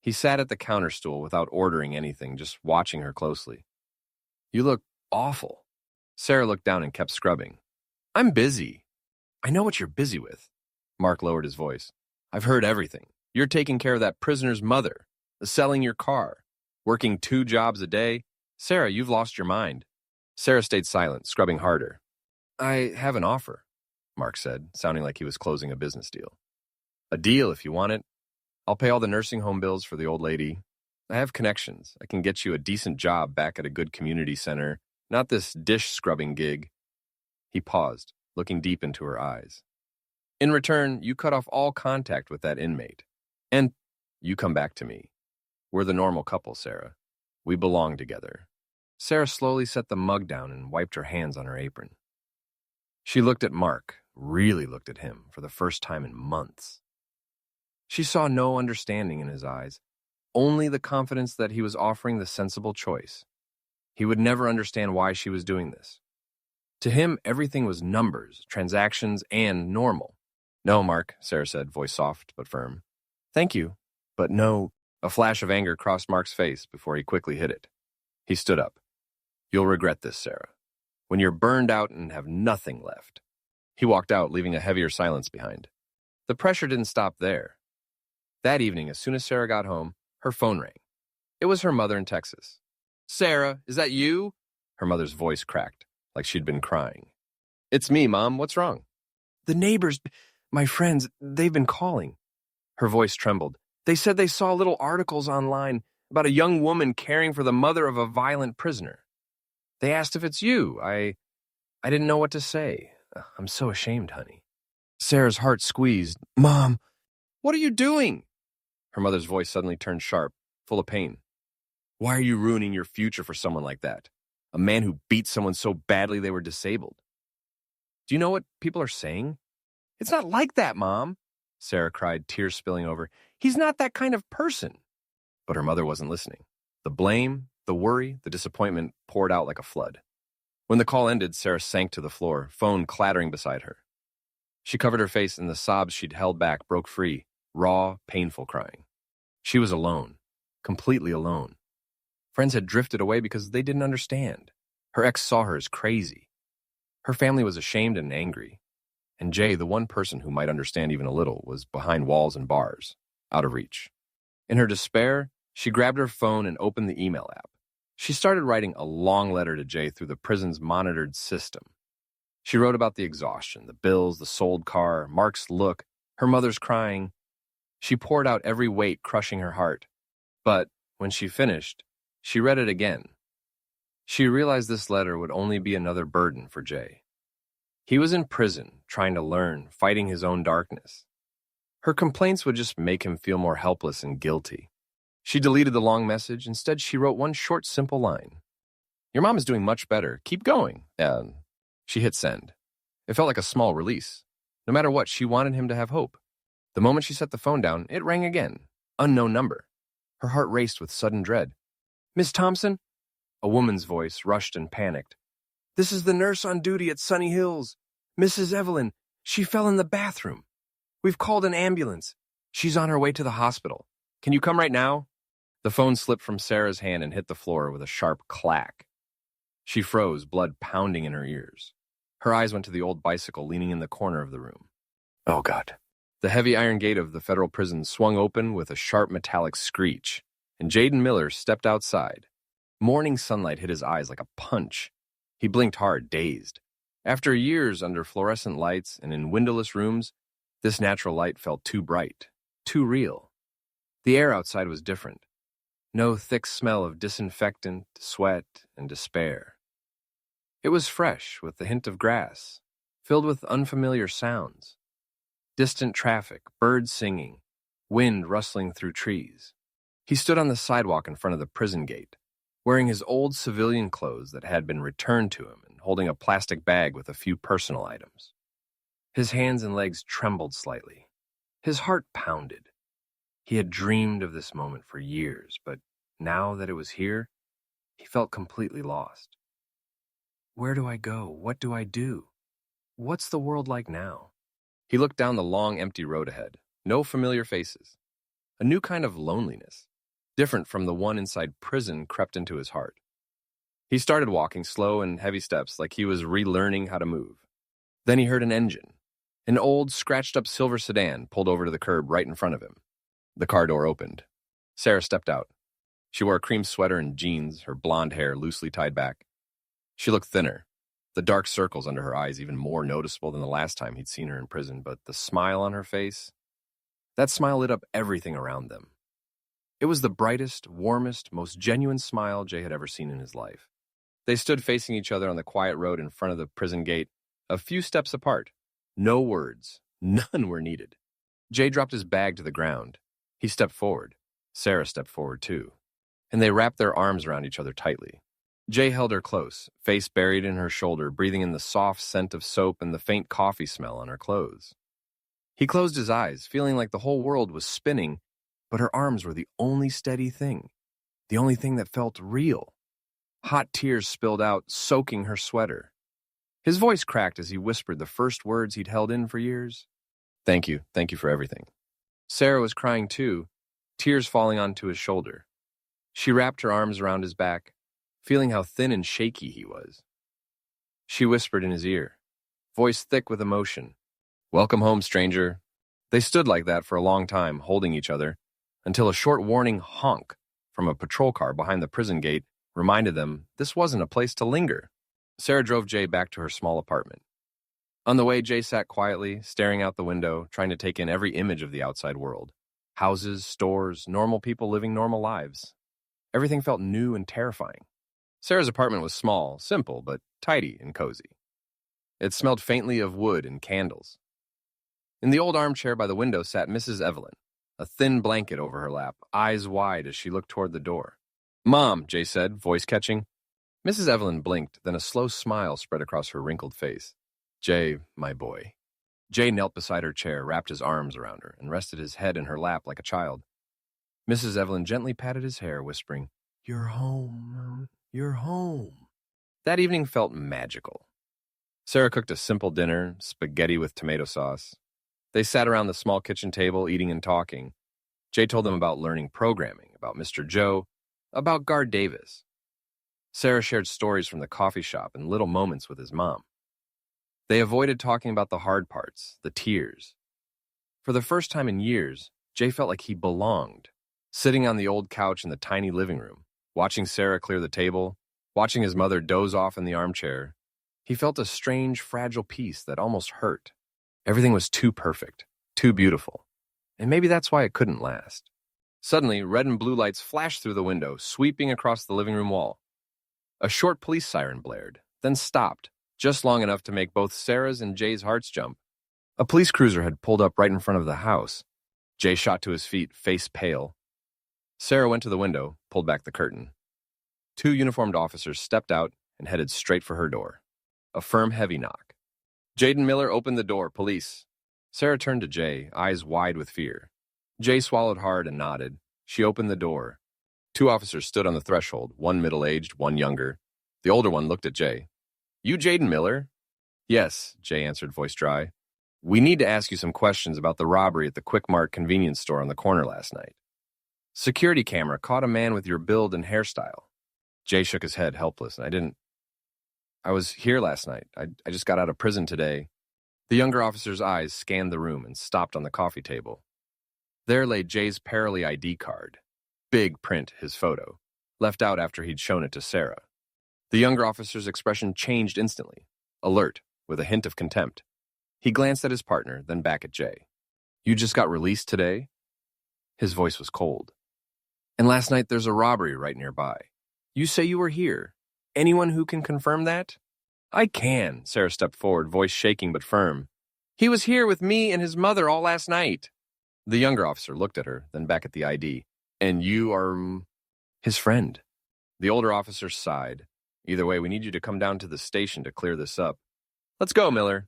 He sat at the counter stool without ordering anything, just watching her closely. "You look awful." Sarah looked down and kept scrubbing. "I'm busy." "I know what you're busy with." Mark lowered his voice. "I've heard everything. You're taking care of that prisoner's mother, selling your car, working 2 jobs a day. Sarah, you've lost your mind." Sarah stayed silent, scrubbing harder. "I have an offer," Mark said, sounding like he was closing a business deal. "A deal if you want it. I'll pay all the nursing home bills for the old lady. I have connections. I can get you a decent job back at a good community center, not this dish-scrubbing gig." He paused, looking deep into her eyes. "In return, you cut off all contact with that inmate. And you come back to me. We're the normal couple, Sarah. We belong together." Sarah slowly set the mug down and wiped her hands on her apron. She looked at Mark, really looked at him for the first time in months. She saw no understanding in his eyes, only the confidence that he was offering the sensible choice. He would never understand why she was doing this. To him, everything was numbers, transactions, and normal. "No, Mark," Sarah said, voice soft but firm. "Thank you, but no." A flash of anger crossed Mark's face before he quickly hid it. He stood up. "You'll regret this, Sarah. When you're burned out and have nothing left." He walked out, leaving a heavier silence behind. The pressure didn't stop there. That evening, as soon as Sarah got home, her phone rang. It was her mother in Texas. "Sarah, is that you?" Her mother's voice cracked, like she'd been crying. "It's me, Mom. What's wrong?" "The neighbors, my friends, they've been calling." Her voice trembled. "They said they saw little articles online about a young woman caring for the mother of a violent prisoner. They asked if it's you. I didn't know what to say. I'm so ashamed, honey." Sarah's heart squeezed. "Mom!" "What are you doing?" Her mother's voice suddenly turned sharp, full of pain. "Why are you ruining your future for someone like that? A man who beat someone so badly they were disabled. Do you know what people are saying?" "It's not like that, Mom," Sarah cried, tears spilling over. "He's not that kind of person." But her mother wasn't listening. The blame, the worry, the disappointment poured out like a flood. When the call ended, Sarah sank to the floor, phone clattering beside her. She covered her face and the sobs she'd held back broke free, raw, painful crying. She was alone, completely alone. Friends had drifted away because they didn't understand. Her ex saw her as crazy. Her family was ashamed and angry. And Jay, the one person who might understand even a little, was behind walls and bars, out of reach. In her despair, she grabbed her phone and opened the email app. She started writing a long letter to Jay through the prison's monitored system. She wrote about the exhaustion, the bills, the sold car, Mark's look, her mother's crying. She poured out every weight crushing her heart. But when she finished, she read it again, She realized this letter would only be another burden for Jay. He was in prison, trying to learn, fighting his own darkness. Her complaints would just make him feel more helpless and guilty. She deleted the long message. Instead, she wrote one short, simple line. "Your mom is doing much better. Keep going." And she hit send. It felt like a small release. No matter what, she wanted him to have hope. The moment she set the phone down, it rang again. Unknown number. Her heart raced with sudden dread. "Miss Thompson?" A woman's voice, rushed and panicked. "This is the nurse on duty at Sunny Hills. Mrs. Evelyn. She fell in the bathroom. We've called an ambulance. She's on her way to the hospital. Can you come right now?" The phone slipped from Sarah's hand and hit the floor with a sharp clack. She froze, blood pounding in her ears. Her eyes went to the old bicycle leaning in the corner of the room. Oh, God. The heavy iron gate of the federal prison swung open with a sharp metallic screech, and Jaden Miller stepped outside. Morning sunlight hit his eyes like a punch. He blinked hard, dazed. After years under fluorescent lights and in windowless rooms, this natural light felt too bright, too real. The air outside was different. No thick smell of disinfectant, sweat, and despair. It was fresh, with the hint of grass, filled with unfamiliar sounds. Distant traffic, birds singing, wind rustling through trees. He stood on the sidewalk in front of the prison gate, wearing his old civilian clothes that had been returned to him and holding a plastic bag with a few personal items. His hands and legs trembled slightly. His heart pounded. He had dreamed of this moment for years, but now that it was here, he felt completely lost. Where do I go? What do I do? What's the world like now? He looked down the long, empty road ahead. No familiar faces. A new kind of loneliness, different from the one inside prison, crept into his heart. He started walking slow and heavy steps like he was relearning how to move. Then he heard an engine. An old, scratched-up silver sedan pulled over to the curb right in front of him. The car door opened. Sarah stepped out. She wore a cream sweater and jeans, her blonde hair loosely tied back. She looked thinner, the dark circles under her eyes even more noticeable than the last time he'd seen her in prison, but the smile on her face, that smile lit up everything around them. It was the brightest, warmest, most genuine smile Jay had ever seen in his life. They stood facing each other on the quiet road in front of the prison gate, a few steps apart. No words, none were needed. Jay dropped his bag to the ground. He stepped forward. Sarah stepped forward too, and they wrapped their arms around each other tightly. Jay held her close, face buried in her shoulder, breathing in the soft scent of soap and the faint coffee smell on her clothes. He closed his eyes, feeling like the whole world was spinning, but her arms were the only steady thing, the only thing that felt real. Hot tears spilled out, soaking her sweater. His voice cracked as he whispered the first words he'd held in for years. Thank you for everything." Sarah was crying too, tears falling onto his shoulder. She wrapped her arms around his back, feeling how thin and shaky he was. She whispered in his ear, voice thick with emotion, "Welcome home, stranger." They stood like that for a long time, holding each other, until a short warning honk from a patrol car behind the prison gate reminded them this wasn't a place to linger. Sarah drove Jay back to her small apartment. On the way, Jay sat quietly, staring out the window, trying to take in every image of the outside world. Houses, stores, normal people living normal lives. Everything felt new and terrifying. Sarah's apartment was small, simple, but tidy and cozy. It smelled faintly of wood and candles. In the old armchair by the window sat Mrs. Evelyn, a thin blanket over her lap, eyes wide as she looked toward the door. "Mom," Jay said, voice catching. Mrs. Evelyn blinked, then a slow smile spread across her wrinkled face. "Jay, my boy." Jay knelt beside her chair, wrapped his arms around her, and rested his head in her lap like a child. Mrs. Evelyn gently patted his hair, whispering, "You're home. You're home." That evening felt magical. Sarah cooked a simple dinner, spaghetti with tomato sauce. They sat around the small kitchen table, eating and talking. Jay told them about learning programming, about Mr. Joe, about Guard Davis. Sarah shared stories from the coffee shop and little moments with his mom. They avoided talking about the hard parts, the tears. For the first time in years, Jay felt like he belonged, sitting on the old couch in the tiny living room, watching Sarah clear the table, watching his mother doze off in the armchair. He felt a strange, fragile peace that almost hurt. Everything was too perfect, too beautiful, and maybe that's why it couldn't last. Suddenly, red and blue lights flashed through the window, sweeping across the living room wall. A short police siren blared, then stopped, just long enough to make both Sarah's and Jay's hearts jump. A police cruiser had pulled up right in front of the house. Jay shot to his feet, face pale. Sarah went to the window, pulled back the curtain. Two uniformed officers stepped out and headed straight for her door. A firm, heavy knock. Jaden Miller opened the door, police. Sarah turned to Jay, eyes wide with fear. Jay swallowed hard and nodded. She opened the door. Two officers stood on the threshold, one middle-aged, one younger. The older one looked at Jay. You Jaden Miller? Yes, Jay answered, voice dry. We need to ask you some questions about the robbery at the Quick Mart convenience store on the corner last night. Security camera caught a man with your build and hairstyle. Jay shook his head, helpless. I was here last night. I just got out of prison today. The younger officer's eyes scanned the room and stopped on the coffee table. There lay Jay's Paralee ID card. Big print, his photo, left out after he'd shown it to Sarah. The younger officer's expression changed instantly, alert, with a hint of contempt. He glanced at his partner, then back at Jay. You just got released today? His voice was cold. And last night there's a robbery right nearby. You say you were here. Anyone who can confirm that? I can, Sarah stepped forward, voice shaking but firm. He was here with me and his mother all last night. The younger officer looked at her, then back at the ID. And you are his friend. The older officer sighed. Either way, we need you to come down to the station to clear this up. Let's go, Miller.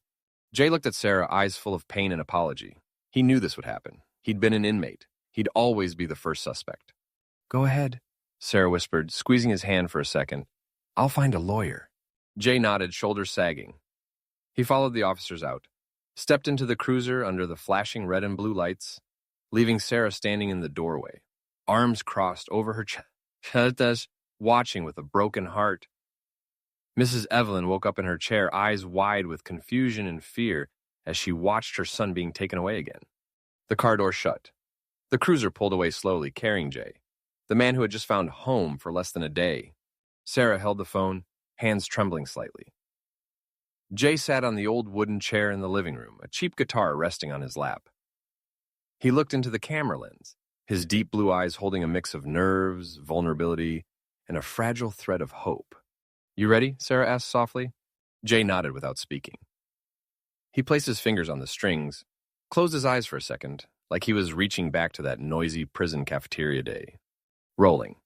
Jay looked at Sarah, eyes full of pain and apology. He knew this would happen. He'd been an inmate. He'd always be the first suspect. Go ahead, Sarah whispered, squeezing his hand for a second. I'll find a lawyer. Jay nodded, shoulders sagging. He followed the officers out, stepped into the cruiser under the flashing red and blue lights, leaving Sarah standing in the doorway, arms crossed over her chest, watching with a broken heart. Mrs. Evelyn woke up in her chair, eyes wide with confusion and fear as she watched her son being taken away again. The car door shut. The cruiser pulled away slowly, carrying Jay, the man who had just found home for less than a day. Sarah held the phone, hands trembling slightly. Jay sat on the old wooden chair in the living room, a cheap guitar resting on his lap. He looked into the camera lens, his deep blue eyes holding a mix of nerves, vulnerability, and a fragile thread of hope. You ready? Sarah asked softly. Jay nodded without speaking. He placed his fingers on the strings, closed his eyes for a second, like he was reaching back to that noisy prison cafeteria day. Rolling.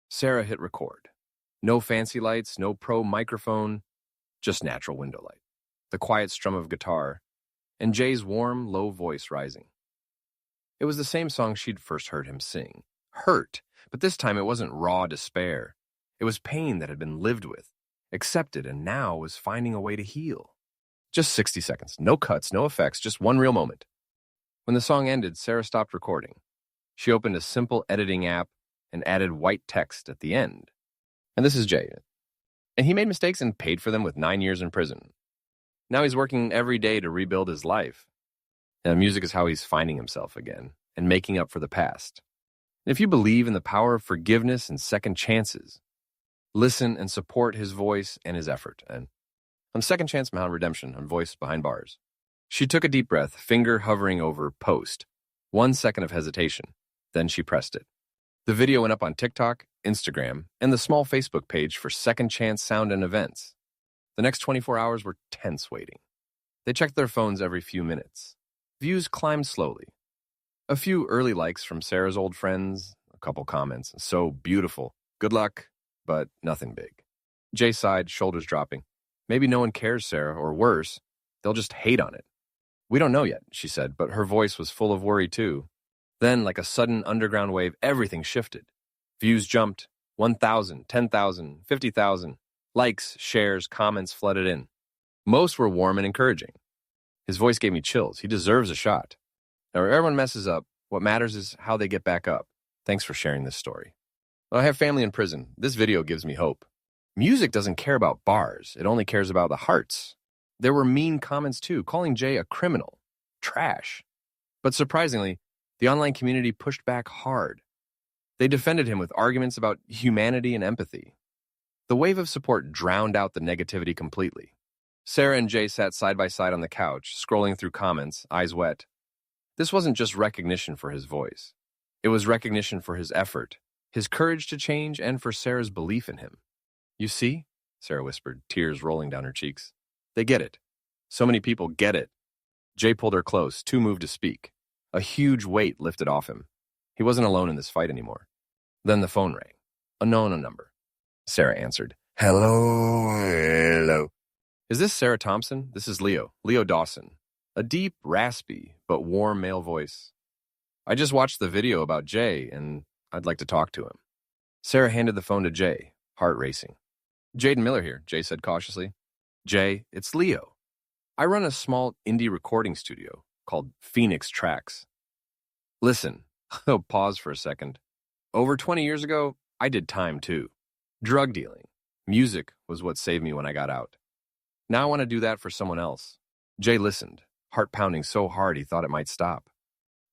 Sarah hit record. No fancy lights, no pro microphone, just natural window light, the quiet strum of guitar, and Jay's warm, low voice rising. It was the same song she'd first heard him sing. Hurt, but this time it wasn't raw despair. It was pain that had been lived with, accepted, and now was finding a way to heal. Just 60 seconds, no cuts, no effects, just one real moment. When the song ended, Sarah stopped recording. She opened a simple editing app and added white text at the end. And this is Jay. And he made mistakes and paid for them with 9 years in prison. Now he's working every day to rebuild his life. And music is how he's finding himself again and making up for the past. And if you believe in the power of forgiveness and second chances, listen and support his voice and his effort. And on Second Chance Mount Redemption on Voice Behind Bars, she took a deep breath, finger hovering over post. 1 second of hesitation. Then she pressed it. The video went up on TikTok, Instagram, and the small Facebook page for Second Chance Sound and Events. The next 24 hours were tense waiting. They checked their phones every few minutes. Views climbed slowly. A few early likes from Sarah's old friends, a couple comments. So beautiful. Good luck, but nothing big. Jay sighed, shoulders dropping. Maybe no one cares, Sarah, or worse, they'll just hate on it. We don't know yet, she said, but her voice was full of worry too. Then, like a sudden underground wave, everything shifted. Views jumped. 1,000, 10,000, 50,000. Likes, shares, comments flooded in. Most were warm and encouraging. His voice gave me chills. He deserves a shot. Now, everyone messes up. What matters is how they get back up. Thanks for sharing this story. I have family in prison. This video gives me hope. Music doesn't care about bars. It only cares about the hearts. There were mean comments too, calling Jay a criminal. Trash. But surprisingly, the online community pushed back hard. They defended him with arguments about humanity and empathy. The wave of support drowned out the negativity completely. Sarah and Jay sat side by side on the couch, scrolling through comments, eyes wet. This wasn't just recognition for his voice. It was recognition for his effort, his courage to change, and for Sarah's belief in him. You see? Sarah whispered, tears rolling down her cheeks. They get it. So many people get it. Jay pulled her close, too moved to speak. A huge weight lifted off him. He wasn't alone in this fight anymore. Then the phone rang. A known number. Sarah answered. Hello. Is this Sarah Thompson? This is Leo Dawson. A deep, raspy, but warm male voice. I just watched the video about Jay, and I'd like to talk to him. Sarah handed the phone to Jay, heart racing. Jaden Miller here, Jay said cautiously. Jay, it's Leo. I run a small indie recording studio called Phoenix Tracks. Listen, oh, pause for a second. Over 20 years ago, I did time too. Drug dealing. Music was what saved me when I got out. Now I want to do that for someone else. Jay listened, heart pounding so hard he thought it might stop.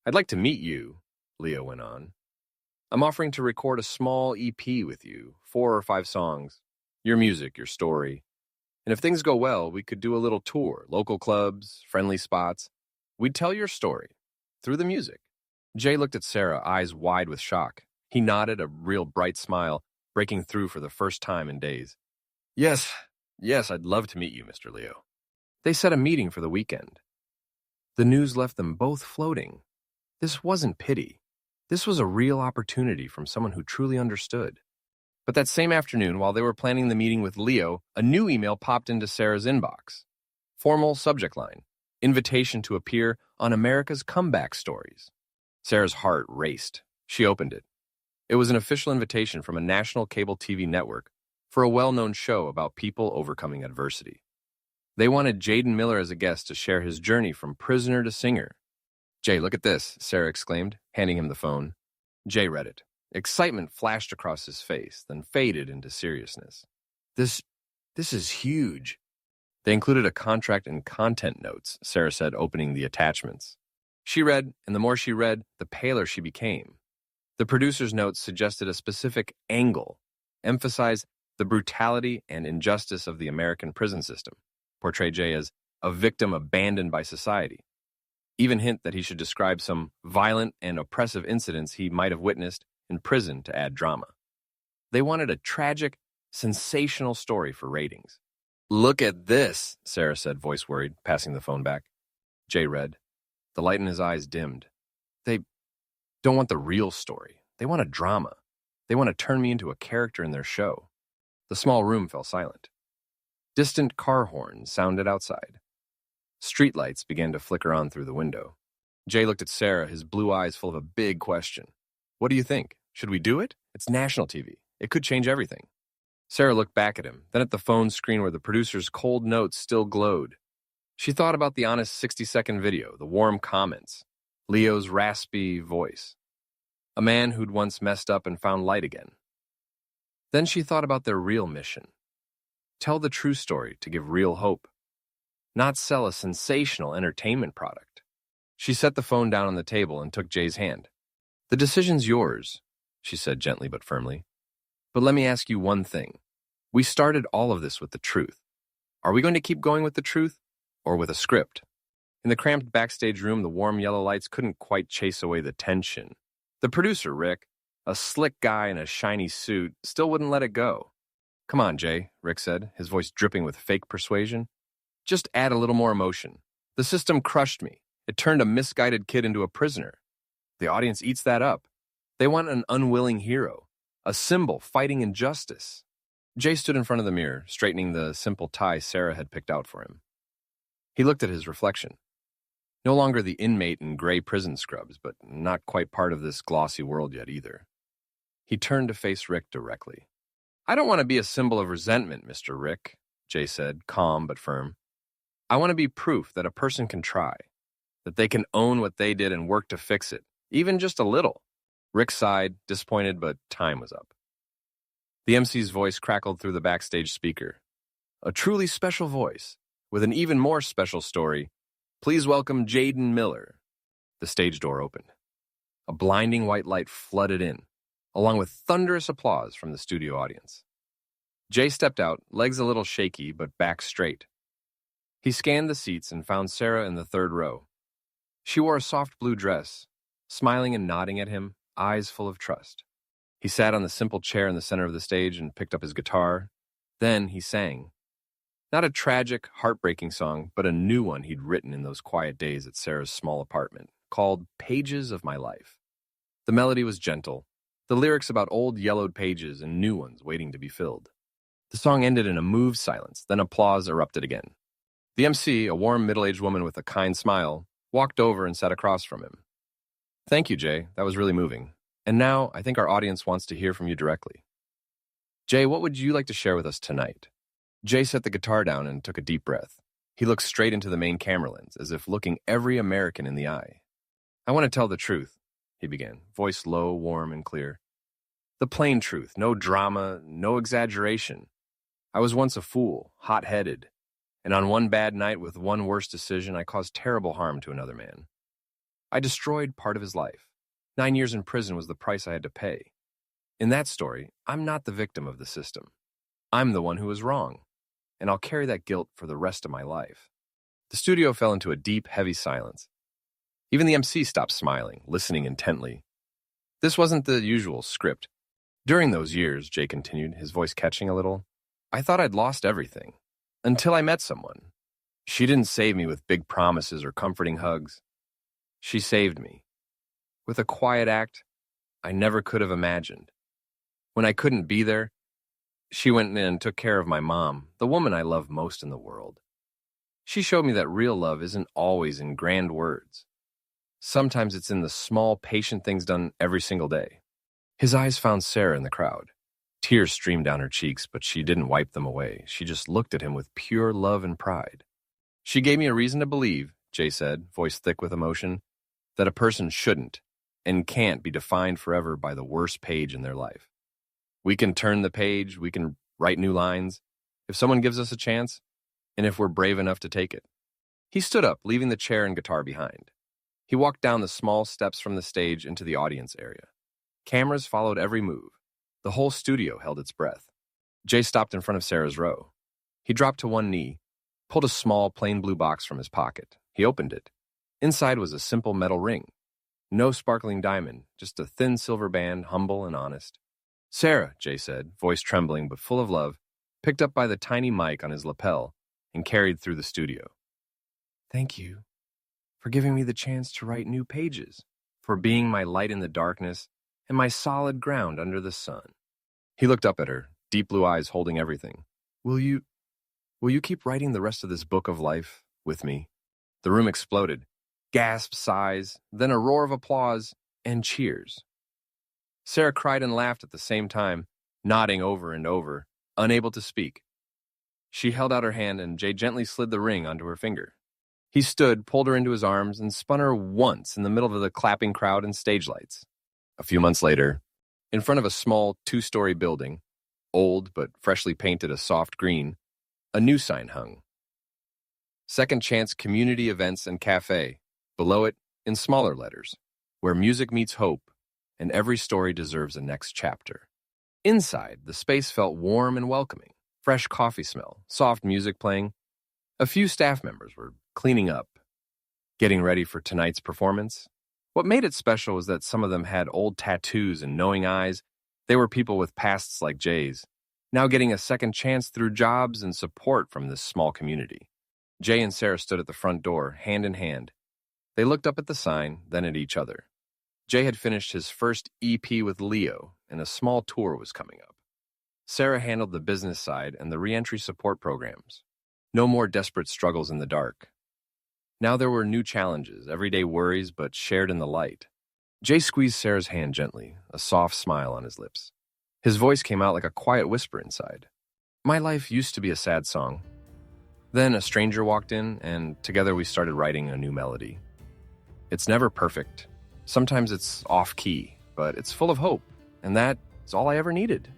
I'd like to meet you, Leo went on. I'm offering to record a small EP with you, 4 or 5 songs, your music, your story. And if things go well, we could do a little tour, local clubs, friendly spots. We'd tell your story through the music. Jay looked at Sarah, eyes wide with shock. He nodded, a real bright smile, breaking through for the first time in days. Yes, I'd love to meet you, Mr. Leo. They set a meeting for the weekend. The news left them both floating. This wasn't pity. This was a real opportunity from someone who truly understood. But that same afternoon, while they were planning the meeting with Leo, a new email popped into Sarah's inbox. Formal subject line. Invitation to appear on America's Comeback Stories. Sarah's heart raced. She opened it. It was an official invitation from a national cable TV network for a well-known show about people overcoming adversity. They wanted Jaden Miller as a guest to share his journey from prisoner to singer. Jay, look at this, Sarah exclaimed, handing him the phone. Jay read it. Excitement flashed across his face, then faded into seriousness. This is huge. They included a contract and content notes, Sarah said, opening the attachments. She read, and the more she read, the paler she became. The producer's notes suggested a specific angle, emphasized the brutality and injustice of the American prison system, portray Jay as a victim abandoned by society. Even hint that he should describe some violent and oppressive incidents he might have witnessed in prison to add drama. They wanted a tragic, sensational story for ratings. Look at this, Sarah said, voice worried, passing the phone back. Jay read. The light in his eyes dimmed. They don't want the real story. They want a drama. They want to turn me into a character in their show. The small room fell silent. Distant car horns sounded outside. Streetlights began to flicker on through the window. Jay looked at Sarah, his blue eyes full of a big question. What do you think? Should we do it? It's national TV. It could change everything. Sarah looked back at him, then at the phone screen where the producer's cold notes still glowed. She thought about the honest 60-second video, the warm comments, Leo's raspy voice. A man who'd once messed up and found light again. Then she thought about their real mission. Tell the true story to give real hope. Not sell a sensational entertainment product. She set the phone down on the table and took Jay's hand. The decision's yours, she said gently but firmly. But let me ask you one thing. We started all of this with the truth. Are we going to keep going with the truth or with a script? In the cramped backstage room, the warm yellow lights couldn't quite chase away the tension. The producer, Rick, a slick guy in a shiny suit, still wouldn't let it go. Come on, Jay, Rick said, his voice dripping with fake persuasion. Just add a little more emotion. The system crushed me. It turned a misguided kid into a prisoner. The audience eats that up. They want an unwilling hero, a symbol fighting injustice. Jay stood in front of the mirror, straightening the simple tie Sarah had picked out for him. He looked at his reflection. No longer the inmate in gray prison scrubs, but not quite part of this glossy world yet either. He turned to face Rick directly. I don't want to be a symbol of resentment, Mr. Rick, Jay said, calm but firm. I want to be proof that a person can try, that they can own what they did and work to fix it, even just a little. Rick sighed, disappointed, but time was up. The MC's voice crackled through the backstage speaker. A truly special voice, with an even more special story. Please welcome Jaden Miller. The stage door opened. A blinding white light flooded in, along with thunderous applause from the studio audience. Jay stepped out, legs a little shaky, but back straight. He scanned the seats and found Sarah in the third row. She wore a soft blue dress, smiling and nodding at him, eyes full of trust. He sat on the simple chair in the center of the stage and picked up his guitar. Then he sang. Not a tragic, heartbreaking song, but a new one he'd written in those quiet days at Sarah's small apartment, called Pages of My Life. The melody was gentle, the lyrics about old yellowed pages and new ones waiting to be filled. The song ended in a moved silence, then applause erupted again. The MC, a warm middle-aged woman with a kind smile, walked over and sat across from him. "Thank you, Jay. That was really moving. And now, I think our audience wants to hear from you directly. Jay, what would you like to share with us tonight?" Jay set the guitar down and took a deep breath. He looked straight into the main camera lens, as if looking every American in the eye. "I want to tell the truth," he began, voice low, warm, and clear. "The plain truth, no drama, no exaggeration. I was once a fool, hot-headed, and on one bad night with one worse decision, I caused terrible harm to another man. I destroyed part of his life. 9 years in prison was the price I had to pay. In that story, I'm not the victim of the system. I'm the one who was wrong, and I'll carry that guilt for the rest of my life." The studio fell into a deep, heavy silence. Even the MC stopped smiling, listening intently. This wasn't the usual script. "During those years," Jay continued, his voice catching a little, "I thought I'd lost everything. Until I met someone. She didn't save me with big promises or comforting hugs. She saved me. With a quiet act I never could have imagined. When I couldn't be there, she went in and took care of my mom, the woman I love most in the world. She showed me that real love isn't always in grand words. Sometimes it's in the small, patient things done every single day." His eyes found Sarah in the crowd. Tears streamed down her cheeks, but she didn't wipe them away. She just looked at him with pure love and pride. "She gave me a reason to believe," Jay said, voice thick with emotion, "that a person shouldn't and can't be defined forever by the worst page in their life. We can turn the page, we can write new lines, if someone gives us a chance, and if we're brave enough to take it." He stood up, leaving the chair and guitar behind. He walked down the small steps from the stage into the audience area. Cameras followed every move. The whole studio held its breath. Jay stopped in front of Sarah's row. He dropped to one knee, pulled a small, plain blue box from his pocket. He opened it. Inside was a simple metal ring. No sparkling diamond, just a thin silver band, humble and honest. "Sarah," Jay said, voice trembling but full of love, picked up by the tiny mic on his lapel and carried through the studio. "Thank you for giving me the chance to write new pages, for being my light in the darkness and my solid ground under the sun." He looked up at her, deep blue eyes holding everything. Will you keep writing the rest of this book of life with me?" The room exploded. Gasps, sighs, then a roar of applause and cheers. Sarah cried and laughed at the same time, nodding over and over, unable to speak. She held out her hand and Jay gently slid the ring onto her finger. He stood, pulled her into his arms, and spun her once in the middle of the clapping crowd and stage lights. A few months later, in front of a small 2-story building, old but freshly painted a soft green, a new sign hung. "Second Chance Community Events and Cafe." Below it, in smaller letters, "Where music meets hope, and every story deserves a next chapter." Inside, the space felt warm and welcoming. Fresh coffee smell, soft music playing. A few staff members were cleaning up, getting ready for tonight's performance. What made it special was that some of them had old tattoos and knowing eyes. They were people with pasts like Jay's, now getting a second chance through jobs and support from this small community. Jay and Sarah stood at the front door, hand in hand. They looked up at the sign, then at each other. Jay had finished his first EP with Leo, and a small tour was coming up. Sarah handled the business side and the reentry support programs. No more desperate struggles in the dark. Now there were new challenges, everyday worries, but shared in the light. Jay squeezed Sarah's hand gently, a soft smile on his lips. His voice came out like a quiet whisper inside. "My life used to be a sad song. Then a stranger walked in, and together we started writing a new melody. It's never perfect. Sometimes it's off-key, but it's full of hope, and that is all I ever needed."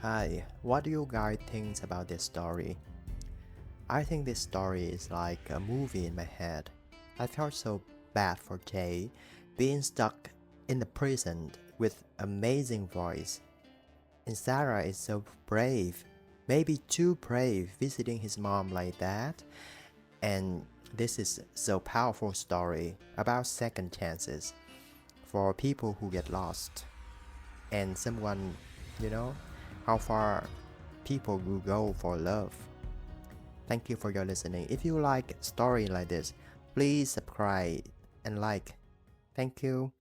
Hi, what do you guys think about this story? I think this story is like a movie in my head. I felt so bad for Jay being stuck in the prison with amazing voice. And Sarah is so brave, maybe too brave, visiting his mom like that. And this is so powerful story about second chances for people who get lost. And someone, you know, how far people will go for love. Thank you for your listening. If you like story like this, please subscribe and like. Thank you.